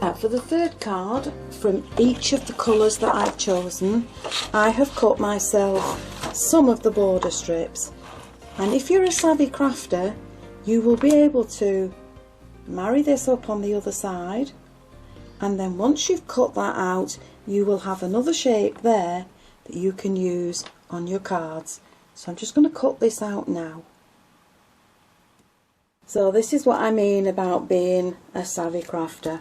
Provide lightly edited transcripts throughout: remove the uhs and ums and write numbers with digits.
Now for the third card, from each of the colours that I've chosen, I have cut myself some of the border strips. And if you're a savvy crafter, you will be able to marry this up on the other side, and then once you've cut that out, you will have another shape there that you can use on your cards. So I'm just going to cut this out now. So this is what I mean about being a savvy crafter.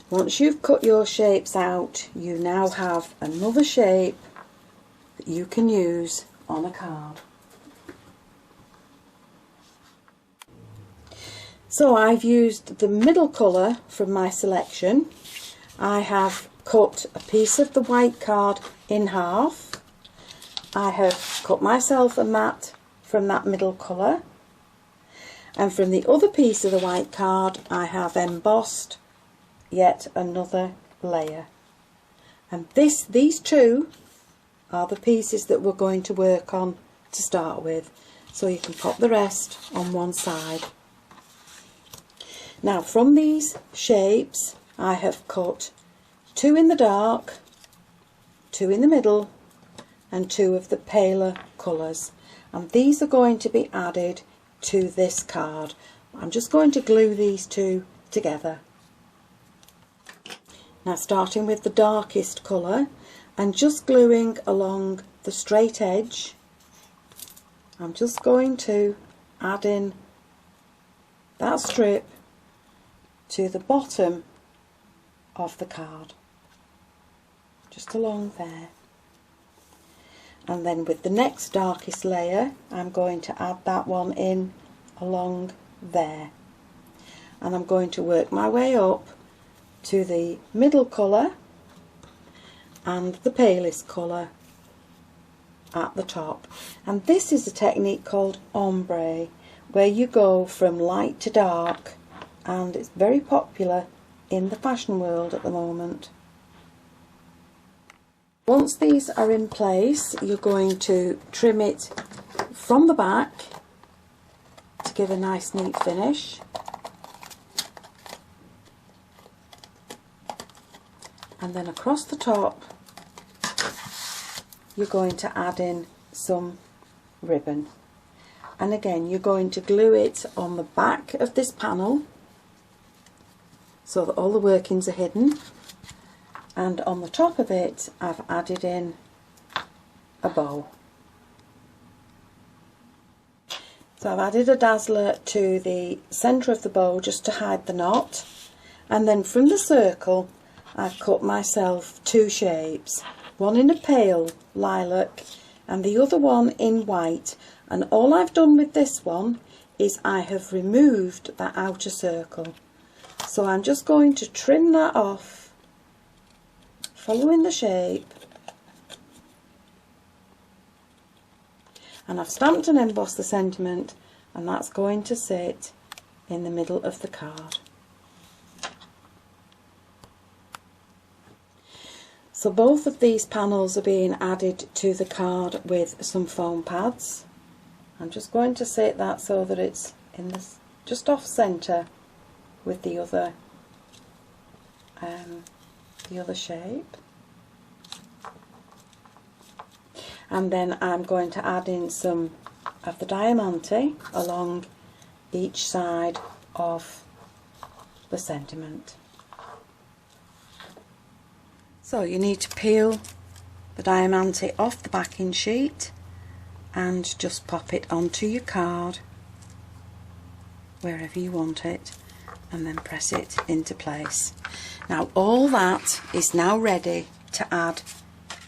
Once you've cut your shapes out, you now have another shape that you can use on a card. So I've used the middle colour from my selection. I have cut a piece of the white card in half. I have cut myself a mat from that middle colour, and from the other piece of the white card I have embossed yet another layer. And these two are the pieces that we're going to work on to start with, so you can pop the rest on one side. Now from these shapes I have cut two in the dark, two in the middle, and two of the paler colours, and these are going to be added to this card. I'm just going to glue these two together. Now starting with the darkest colour and just gluing along the straight edge, I'm just going to add in that strip to the bottom of the card, just along there. And then with the next darkest layer I'm going to add that one in along there, and I'm going to work my way up to the middle colour and the palest colour at the top. And this is a technique called Ombre, where you go from light to dark, and it's very popular in the fashion world at the moment. Once these are in place, you're going to trim it from the back to give a nice neat finish. And then across the top you're going to add in some ribbon, and again you're going to glue it on the back of this panel so that all the workings are hidden, and on the top of it I've added in a bow. So I've added a dazzler to the centre of the bow just to hide the knot, and then from the circle I've cut myself two shapes, one in a pale lilac and the other one in white, and all I've done with this one is I have removed that outer circle. So I'm just going to trim that off, following the shape, and I've stamped and embossed the sentiment, and that's going to sit in the middle of the card. So both of these panels are being added to the card with some foam pads. I'm just going to sit that so that it's in this just off centre with the other shape. And then I'm going to add in some of the diamante along each side of the sentiment. So you need to peel the diamante off the backing sheet and just pop it onto your card wherever you want it, and then press it into place. Now all that is now ready to add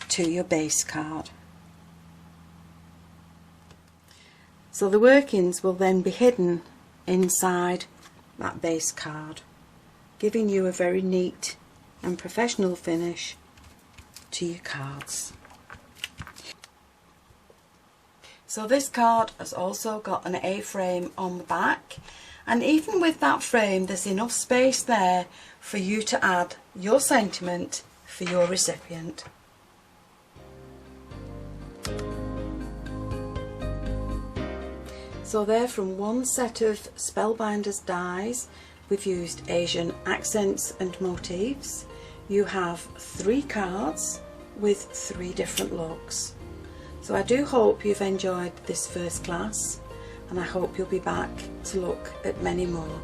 to your base card. So the workings will then be hidden inside that base card, giving you a very neat and professional finish to your cards. So this card has also got an A-frame on the back, and even with that frame there's enough space there for you to add your sentiment for your recipient. So there, from one set of Spellbinders dies, we've used Asian accents and motifs. You have 3 cards with 3 different looks. So I do hope you've enjoyed this first class, and I hope you'll be back to look at many more.